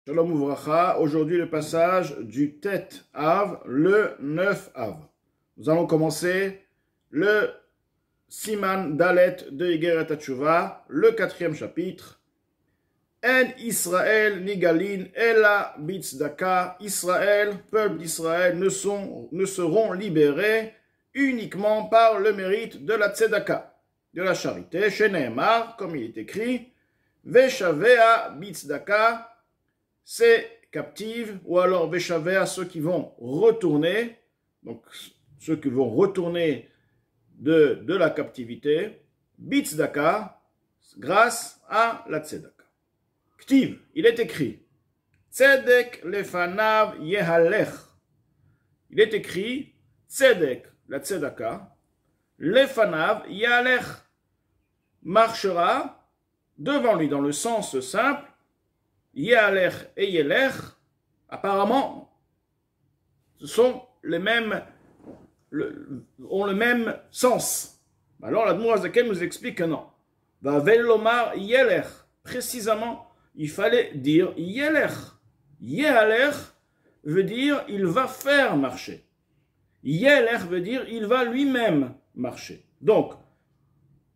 Shalom Uvracha, aujourd'hui le passage du Tet Av, le 9 Av. Nous allons commencer le Siman Dalet de Igeret HaTshuva, le 4e chapitre. En Israël nigalin ela bitzdaka. Israël, peuple d'Israël, ne seront libérés uniquement par le mérite de la tzedaka, de la charité. Chez Nehemar, comme il est écrit, Veshavea bitzdaka, ces captives, ou alors Veshavea, ceux qui vont retourner, donc ceux qui vont retourner de la captivité, bitzdaka, grâce à la tzedaka. Ktiv, il est écrit, tzedek lefanav yehalech. Il est écrit, tzedek, la tzedaka, lefanav yehalech, marchera devant lui, dans le sens simple, yehalech et yelech, apparemment, ont le même sens. Alors l'Admour Azaken nous explique que non. Va velomar yelech, précisément, il fallait dire yelech. Yehalech veut dire il va faire marcher. Yelech veut dire il va lui-même marcher. Donc,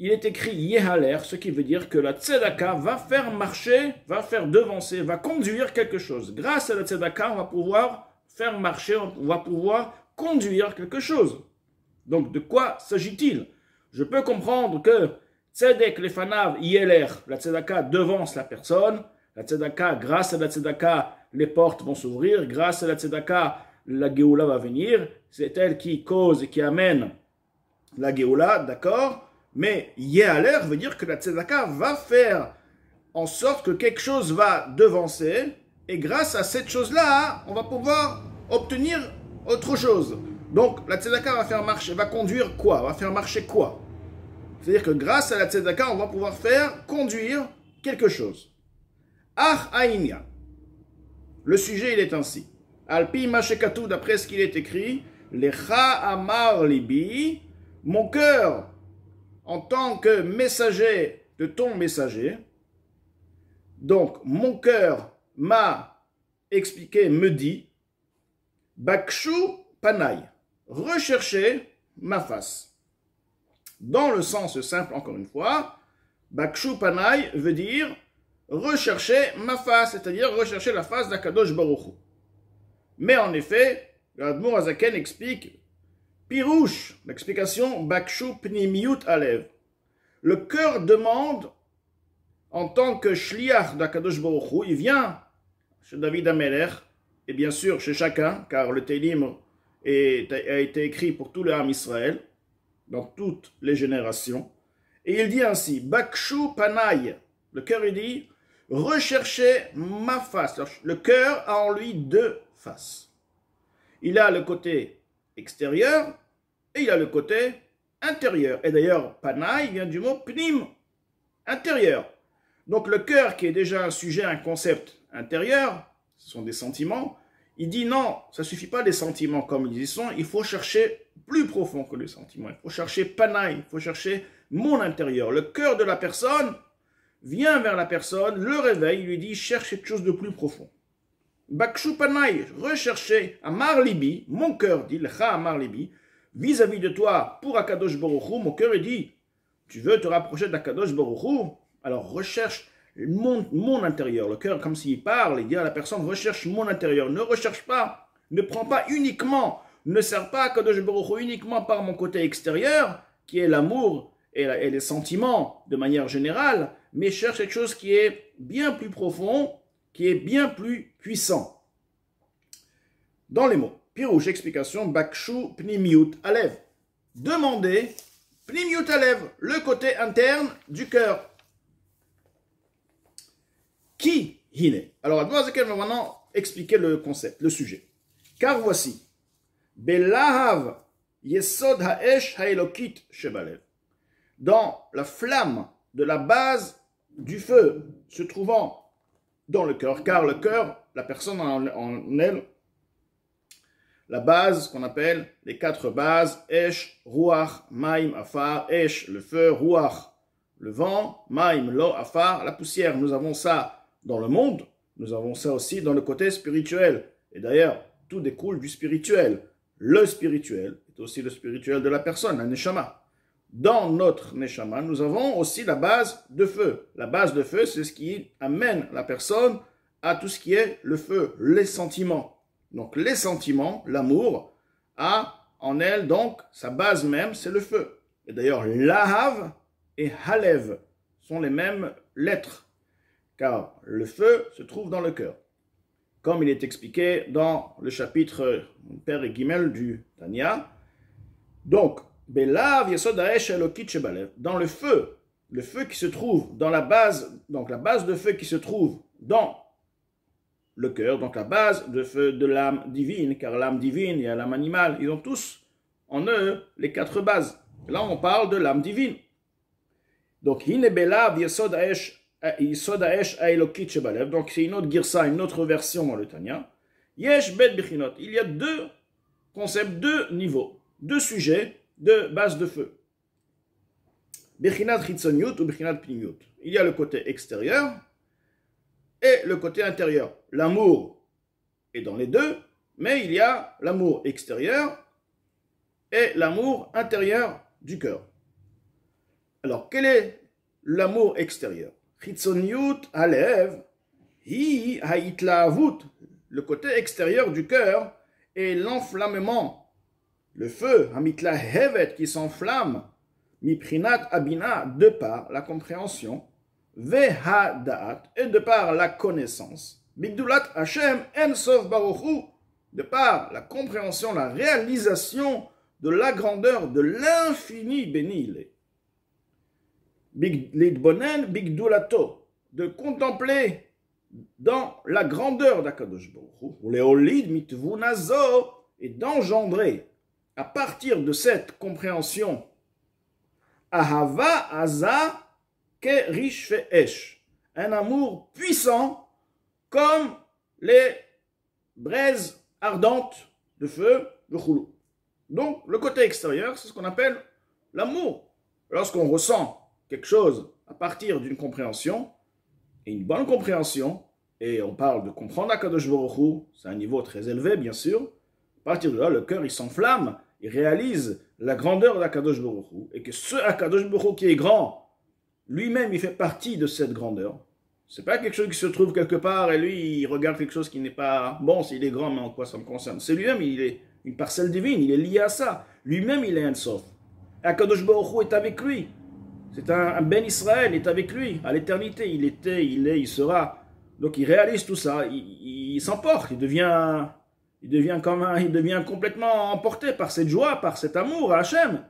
il est écrit yehalech, ce qui veut dire que la tzedaka va faire marcher, va faire devancer, va conduire quelque chose. Grâce à la tzedaka, on va pouvoir faire marcher, on va pouvoir conduire quelque chose. Donc, de quoi s'agit-il? Je peux comprendre que tzedek lefanav yelech, la tzedaka devance la personne. La tzedaka, grâce à la tzedaka, les portes vont s'ouvrir. Grâce à la tzedaka, la Géoula va venir. C'est elle qui cause et qui amène la Géoula, d'accord? Mais yehalech veut dire que la tzedaka va faire en sorte que quelque chose va devancer. Et grâce à cette chose-là, on va pouvoir obtenir autre chose. Donc la tzedaka va faire marcher, va conduire quoi? Va faire marcher quoi? C'est-à-dire que grâce à la tzedaka, on va pouvoir faire conduire quelque chose. Ach Aïnia. Le sujet, il est ainsi. Alpi Mashekatu, d'après ce qu'il est écrit, Lecha Amar Libi, mon cœur, en tant que messager de ton messager, donc mon cœur m'a expliqué, me dit, Bakshu Panay, recherchez ma face. Dans le sens simple, encore une fois, Bakshu Panay veut dire rechercher ma face, c'est-à-dire rechercher la face d'Akadosh Baruch Hu. Mais en effet, l'Admour Azaken explique Pirouche, l'explication Bakshu Pnimiut Alev. Le cœur demande, en tant que shliach d'Akadosh Baruch Hu, il vient chez David Amelech, et bien sûr chez chacun, car le Télim a été écrit pour tout le Ham Israël, dans toutes les générations. Et il dit ainsi, Bakshu Panay, le cœur il dit, recherchez ma face. Le cœur a en lui deux faces. Il a le côté extérieur et il a le côté intérieur. Et d'ailleurs, Panay vient du mot Pnim, intérieur. Donc le cœur qui est déjà un sujet, un concept intérieur, ce sont des sentiments, il dit non, ça ne suffit pas des sentiments comme ils y sont, il faut chercher plus profond que les sentiments. Il faut chercher Panay, il faut chercher mon intérieur. Le cœur de la personne vient vers la personne, le réveille, lui dit cherche quelque chose de plus profond. Bakshu Panay, recherchez Amar Libi, mon cœur dit Lecha Amar Libi, vis-à-vis de toi pour Akadosh Baruch Hu, mon cœur dit tu veux te rapprocher d'Akadosh Baruch Hu, alors recherche mon intérieur. Le cœur, comme s'il parle, il dit à la personne recherche mon intérieur, ne recherche pas, ne prends pas uniquement, ne sers pas Akadosh Baruch Hu uniquement par mon côté extérieur, qui est l'amour et les sentiments de manière générale, mais cherche quelque chose qui est bien plus profond, qui est bien plus puissant. Dans les mots, Pirouche, explication, Bakshu Pnimiut Alev. Demandez, Pnimiut Alev, le côté interne du cœur. Qui hine? Alors, Admour Azaken va maintenant expliquer le concept, le sujet. Car voici, Belahav Yesod Haesh Haelokit Shebalev. Dans la flamme de la base du feu se trouvant dans le cœur, car le cœur, la personne en elle, la base qu'on appelle les quatre bases, Esh, Ruach, Maim, Afar, Esh, le feu, Ruach, le vent, Maim, l'eau, Afar, la poussière. Nous avons ça dans le monde, nous avons ça aussi dans le côté spirituel. Et d'ailleurs, tout découle du spirituel. Le spirituel est aussi le spirituel de la personne, la neshama. Dans notre neshama, nous avons aussi la base de feu. La base de feu, c'est ce qui amène la personne à tout ce qui est le feu, les sentiments. Donc les sentiments, l'amour, a en elle donc sa base même, c'est le feu. Et d'ailleurs, lahav et halev sont les mêmes lettres, car le feu se trouve dans le cœur. Comme il est expliqué dans le chapitre Père et Gimel du Tanya. Donc, Belav Yesod Haesh Elokit Shebalev, dans le feu qui se trouve dans la base, donc la base de feu qui se trouve dans le cœur, donc la base de feu de l'âme divine, car l'âme divine et l'âme animale, ils ont tous en eux les 4 bases. Là, on parle de l'âme divine. Donc, Hine Belav Yesod Haesh Elokit Shebalev, donc c'est une autre girsa, une autre version dans le Tanya. Yesh Bet Bichinot, il y a 2 concepts, 2 niveaux, 2 sujets de base de feu. Bechinat Chitzoniut ou Bechinat Pnimiut. Il y a le côté extérieur et le côté intérieur. L'amour est dans les deux, mais il y a l'amour extérieur et l'amour intérieur du cœur. Alors, quel est l'amour extérieur? Chitzoniut Alev, hi haitlaavut, le côté extérieur du cœur est l'enflammement. Le feu, Hamitla Hevet, qui s'enflamme, Miprinat Abina, de par la compréhension, Vehadaat, et de par la connaissance, Bigdulat Hashem Ensof Baruchu, de par la compréhension, la réalisation de la grandeur de l'infini béni il est. Lidbonen Bigdulato, de contempler dans la grandeur d'Akadosh Baruchu, ou Léolid Mitvunazo, et d'engendrer à partir de cette compréhension, Ahava Aza Kerish Fe'esh, un amour puissant comme les braises ardentes de feu de Choulou. Donc, le côté extérieur, c'est ce qu'on appelle l'amour. Lorsqu'on ressent quelque chose à partir d'une compréhension, et une bonne compréhension, et on parle de comprendre Akadosh Baruch Hu, c'est un niveau très élevé, bien sûr, à partir de là, le cœur, il s'enflamme, il réalise la grandeur d'Akadosh Baruch Hu, et que ce Akadosh Baruch Hu qui est grand, lui-même, il fait partie de cette grandeur. C'est pas quelque chose qui se trouve quelque part, et lui, il regarde quelque chose qui n'est pas bon, s'il est grand, mais en quoi ça me concerne. C'est lui-même, il est une parcelle divine, il est lié à ça. Lui-même, il est un sof. Akadosh Baruch Hu est avec lui. C'est un Ben Israël, il est avec lui, à l'éternité. Il était, il est, il sera. Donc il réalise tout ça, il s'emporte, il devient complètement emporté par cette joie, par cet amour à Hachem.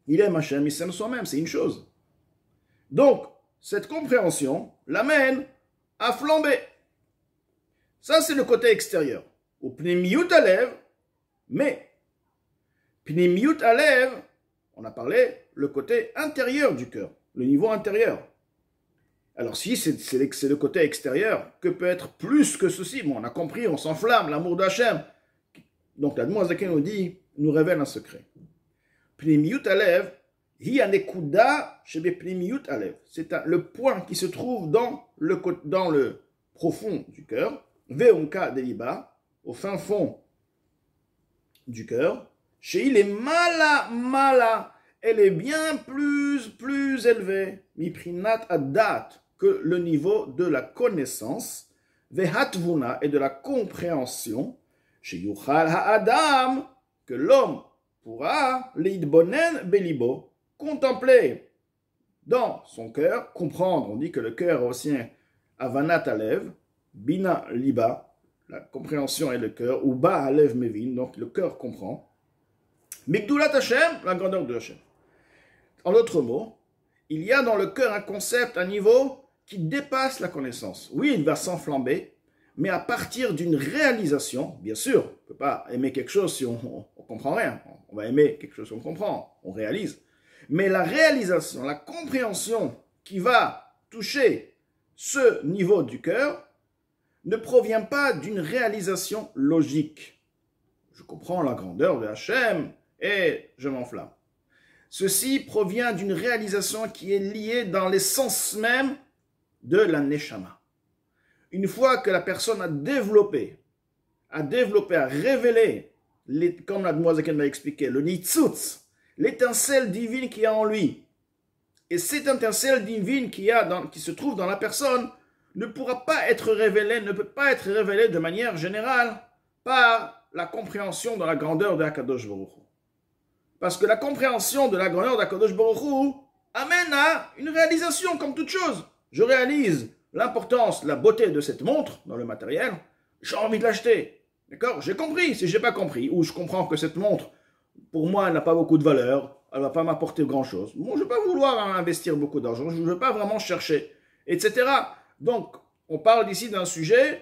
Il aime Hachem, il s'aime soi-même, c'est une chose. Donc, cette compréhension l'amène à flamber. Ça, c'est le côté extérieur. Au Pnimiut Alev, mais Pnimiut Alev, on a parlé le côté intérieur du cœur, le niveau intérieur. Alors si c'est le côté extérieur, que peut être plus que ceci? Bon, on a compris, on s'enflamme, l'amour d'Hachem. Donc la Demoiselle nous révèle un secret. Pnimiut Alev, hi anekuda shebe Pnimiut Alev. C'est le point qui se trouve dans le profond du cœur, veonka deliba, au fin fond du cœur. Chez il est mala, elle est bien plus élevée, miprinat adat, que le niveau de la connaissance, vehatvuna, et de la compréhension, chez yuchal ha'adam, que l'homme pourra, leidbonen belibo, contempler dans son cœur, comprendre. On dit que le cœur aussi avanat alev, bina liba, la compréhension est le cœur, ou ba alev mevin, donc le cœur comprend. Mikdulat Hashem, la grandeur de Hashem. En d'autres mots, il y a dans le cœur un concept, un niveau qui dépasse la connaissance. Oui, il va s'enflamber, mais à partir d'une réalisation, bien sûr, on ne peut pas aimer quelque chose si on ne comprend rien. On va aimer quelque chose qu'on comprend, on réalise. Mais la réalisation, la compréhension qui va toucher ce niveau du cœur ne provient pas d'une réalisation logique. Je comprends la grandeur de Hachem et je m'enflamme. Ceci provient d'une réalisation qui est liée dans l'essence même de la Neshama. une fois que la personne a développé, a révélé, comme la demoiselle m'a expliqué, le nitzutz, l'étincelle divine qu'il y a en lui, et cette étincelle divine qui se trouve dans la personne, ne pourra pas être révélée, ne peut pas être révélée de manière générale par la compréhension de la grandeur de Akadosh Baruch Hu. Parce que la compréhension de la grandeur d'Akadosh Baruch Hu amène à une réalisation comme toute chose. Je réalise l'importance, la beauté de cette montre dans le matériel, j'ai envie de l'acheter. D'accord? J'ai compris. Si je n'ai pas compris, ou je comprends que cette montre, pour moi, elle n'a pas beaucoup de valeur, elle ne va pas m'apporter grand-chose. Bon, je ne vais pas vouloir investir beaucoup d'argent, je ne veux pas vraiment chercher, etc. Donc, on parle ici d'un sujet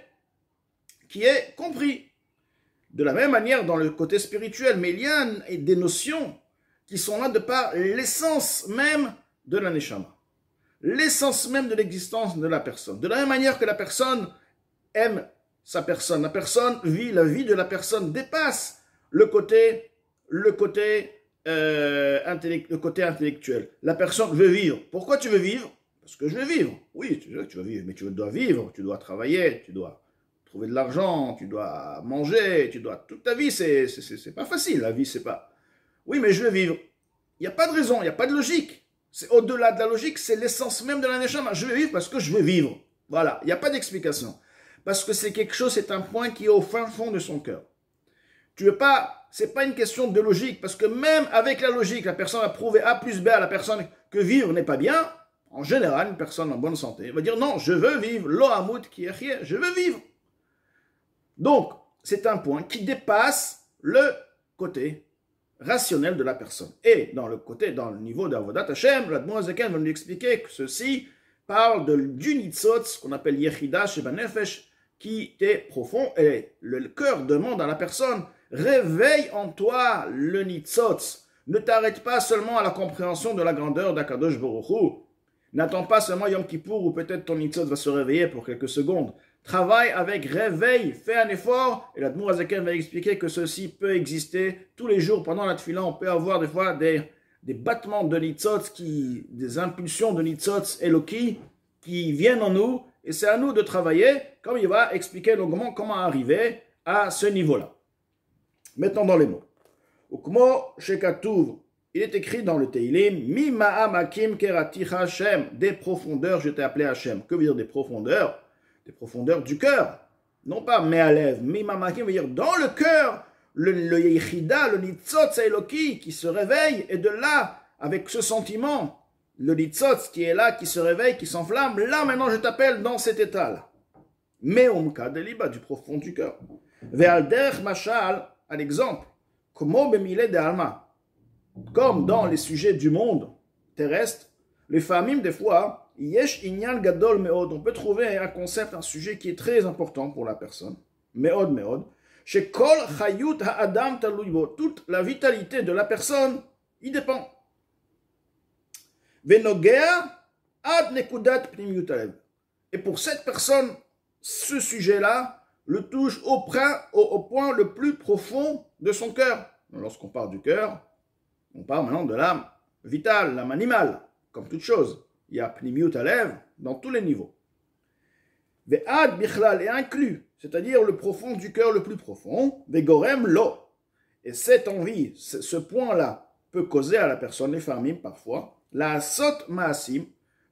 qui est compris. De la même manière dans le côté spirituel, mais il y a des notions qui sont là de par l'essence même de la neshama. L'essence même de l'existence de la personne. De la même manière que la personne aime sa personne, la personne vit la vie de la personne, dépasse le côté intellectuel. La personne veut vivre. Pourquoi tu veux vivre? Parce que je veux vivre. Oui, tu veux vivre, mais tu dois vivre, tu dois travailler, tu dois trouver de l'argent, tu dois manger, toute ta vie, c'est pas facile, la vie, c'est pas... Oui, mais je veux vivre. Il n'y a pas de raison, il n'y a pas de logique. C'est au-delà de la logique, c'est l'essence même de la neshama. Je veux vivre parce que je veux vivre. Voilà, il n'y a pas d'explication. Parce que c'est quelque chose, c'est un point qui est au fin fond de son cœur. Tu veux pas, c'est pas une question de logique, parce que même avec la logique, la personne va prouver A plus B à la personne que vivre n'est pas bien. En général, une personne en bonne santé va dire non, je veux vivre, lo hamut ki yachye, je veux vivre. Donc, c'est un point qui dépasse le côté rationnel de la personne. Et dans le niveau d'Avodat Hashem, la demoiselle va nous expliquer que ceci parle du nitzot, ce qu'on appelle Yechida Sheba Nefesh, qui est profond, et le cœur demande à la personne, réveille en toi le nitzot. Ne t'arrête pas seulement à la compréhension de la grandeur d'Akadosh Baruch Hu. N'attends pas seulement Yom Kippour où peut-être ton nitzot va se réveiller pour quelques secondes. Travaille avec réveil, fais un effort, et la Dmour Azaken va expliquer que ceci peut exister tous les jours pendant la tefila. On peut avoir des fois des battements de nitzot, des impulsions de nitzot Eloki qui viennent en nous, et c'est à nous de travailler, comme il va expliquer longuement comment arriver à ce niveau-là. Mettons dans les mots. Ukmo shekatuv, il est écrit dans le Teilim, Mi ma'amakim keraticha Hashem, des profondeurs, je t'ai appelé Hashem. Que veut dire des profondeurs? Des profondeurs du cœur. Non pas me'alev, Mi ma'amakim veut dire dans le cœur, le yechida, le nitzot Eloki qui se réveille, et de là, avec ce sentiment, le nitzot qui est là, qui se réveille, qui s'enflamme, là maintenant je t'appelle dans cet état-là. Me'umka deliba, du profond du cœur. Ve'alder mashal, un exemple, comme dans les sujets du monde terrestre, les familles, des fois, yesh inyan gadol meod, on peut trouver un concept, un sujet qui est très important pour la personne, meod, chez kol chayut ha'adam taluibo, toute la vitalité de la personne, il dépend. Venogea ad nekudat pnimiut alev. Et pour cette personne, ce sujet-là le touche au point le plus profond de son cœur. Lorsqu'on parle du cœur, on parle maintenant de l'âme vitale, l'âme animale, comme toute chose. Il y a pnimiut alev dans tous les niveaux. Ve'ad bichlal est inclus, c'est-à-dire le profond du cœur le plus profond. Ve'gorem lo. Et cette envie, ce point-là, peut causer à la personne, les familles parfois, la sot maasim,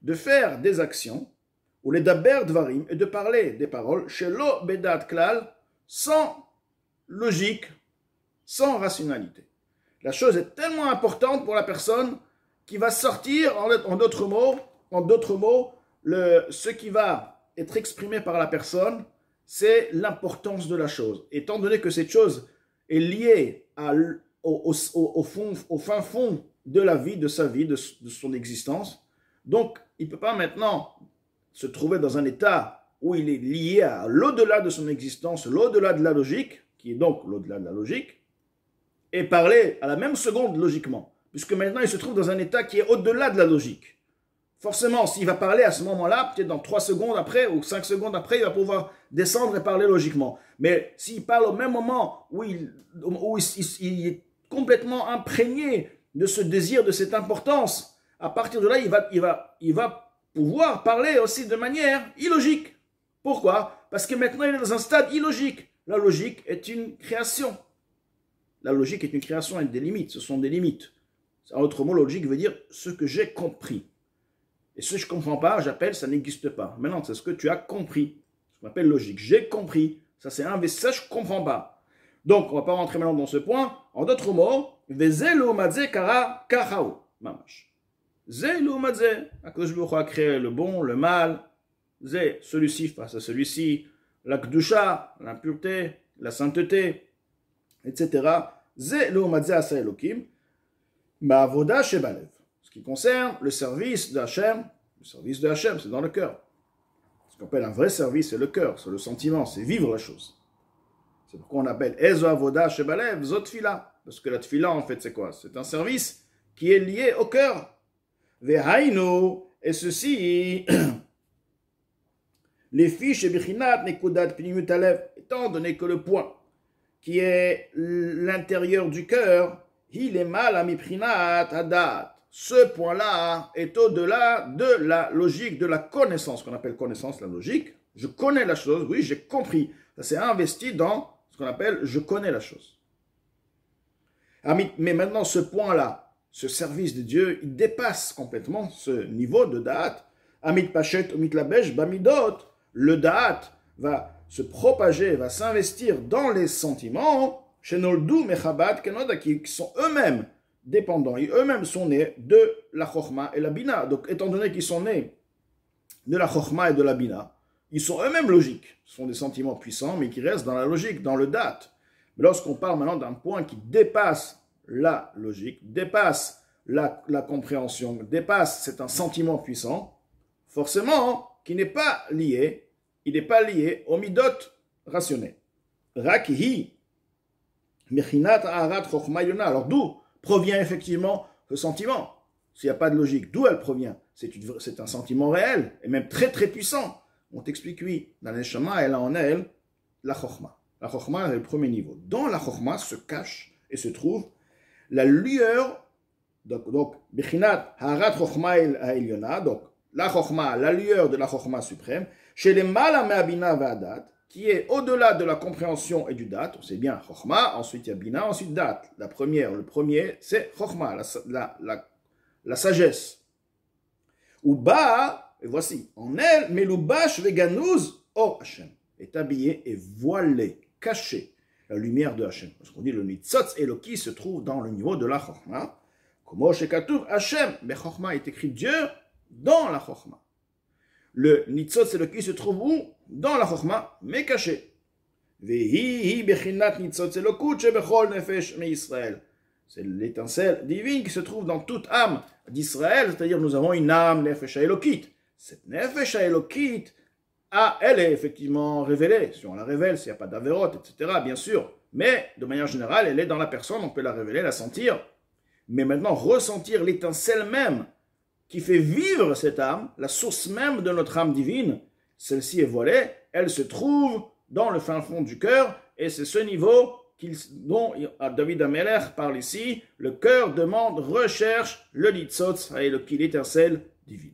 de faire des actions, ou les daber dvarim, et de parler des paroles, chez lo bedat klal, sans logique, sans rationalité. La chose est tellement importante pour la personne qui va sortir, en d'autres mots, ce qui va être exprimé par la personne, c'est l'importance de la chose. Étant donné que cette chose est liée au fin fond de la vie, de sa vie, de son existence, donc il ne peut pas maintenant se trouver dans un état où il est lié à l'au-delà de son existence, l'au-delà de la logique, qui est donc l'au-delà de la logique, et parler à la même seconde logiquement, puisque maintenant il se trouve dans un état qui est au-delà de la logique. Forcément, s'il va parler à ce moment-là, peut-être dans 3 secondes après ou 5 secondes après, il va pouvoir descendre et parler logiquement. Mais s'il parle au même moment où il est complètement imprégné de ce désir, de cette importance, à partir de là, il va pouvoir parler aussi de manière illogique. Pourquoi? Parce que maintenant il est dans un stade illogique. La logique est une création. La logique est une création avec des limites, ce sont des limites. En d'autres mots, logique veut dire ce que j'ai compris. Et ce que je ne comprends pas, j'appelle ça n'existe pas. Maintenant, c'est ce que tu as compris. Ce qu'on appelle logique. J'ai compris. Ça, c'est un, mais ça, je ne comprends pas. Donc, on ne va pas rentrer maintenant dans ce point. En d'autres mots, Vezelo madze kara kachao. Mamash. Zelo madze. Akadosh Baruch Hu a créé le bon, le mal. Zé, celui-ci face à celui-ci. La kedusha, l'impureté, la sainteté, etc. Zelo madze asa Elokim. Ma'avoda shebalev. Ce qui concerne le service de Hachem, c'est dans le cœur. Ce qu'on appelle un vrai service, c'est le cœur, c'est le sentiment, c'est vivre la chose. C'est pourquoi on appelle Ezo Avoda Shebalev Zot Tfila. Parce que la Tfila, en fait, c'est quoi? C'est un service qui est lié au cœur. Vehainu, et ceci, les fiches et Bichinat Nekudat Pnimut Alev, étant donné que le point qui est l'intérieur du cœur, il est mal à Miprinat Adat. Ce point-là est au-delà de la logique, de la connaissance, qu'on appelle connaissance, la logique. Je connais la chose, oui, j'ai compris. Ça s'est investi dans ce qu'on appelle je connais la chose. Mais maintenant, ce point-là, ce service de Dieu, il dépasse complètement ce niveau de da'at. Amit pachet omit labesh bamidot. Le da'at va se propager, va s'investir dans les sentiments, chez Noldu Mechabad Kenoda, qui sont eux-mêmes dépendants, et eux-mêmes sont nés de la Chokhma et la Bina. Donc, étant donné qu'ils sont nés de la Chokhma et de la Bina, ils sont eux-mêmes logiques. Ce sont des sentiments puissants, mais qui restent dans la logique, dans le date. Mais lorsqu'on parle maintenant d'un point qui dépasse la logique, dépasse la compréhension, dépasse, c'est un sentiment puissant, forcément, qui n'est pas lié, il n'est pas lié au midot rationnel. Rakhi, Mechinat Aharat Chokhma Yona. Alors, d'où provient effectivement ce sentiment? S'il n'y a pas de logique, d'où elle provient? C'est un sentiment réel, et même très très puissant. On t'explique, oui, dans les chemins, elle a en elle la chokhma. La chokhma est le premier niveau. Dans la chokhma se cache et se trouve la lueur, donc Bechinat Harat Chokhma Ha'elyona, donc la chokhma, la lueur de la chokhma suprême, chez les Mala Me'abina Va'adat, qui est au-delà de la compréhension et du date. On sait bien chokhma, ensuite il y a bina, ensuite date. Le premier, c'est chokhma, la sagesse. Ou ba, et voici, en elle, melubash veganuz or Hashem, est habillé et voilé, caché, la lumière de Hashem. Parce qu'on dit le nitzotz Eloki se trouve dans le niveau de la chokhma. Comme shekatuv Hashem, mais chokhma est écrit Dieu dans la chokhma. Le nitzotz Eloki se trouve où? Dans la chokhma, mais caché. Vehi bechinat nitzotz Elokut shebechol nefesh me Israël. C'est l'étincelle divine qui se trouve dans toute âme d'Israël, c'est-à-dire nous avons une âme nefesh Elokit. Cette nefesh Elokit, elle est effectivement révélée. Si on la révèle, s'il n'y a pas d'avérote, etc., bien sûr. Mais de manière générale, elle est dans la personne, on peut la révéler, la sentir. Mais maintenant, ressentir l'étincelle même qui fait vivre cette âme, la source même de notre âme divine, celle-ci est voilée, elle se trouve dans le fin fond du cœur, et c'est ce niveau dont David Amelech parle ici. Le cœur demande, recherche le nitzotz, l'étincelle divine.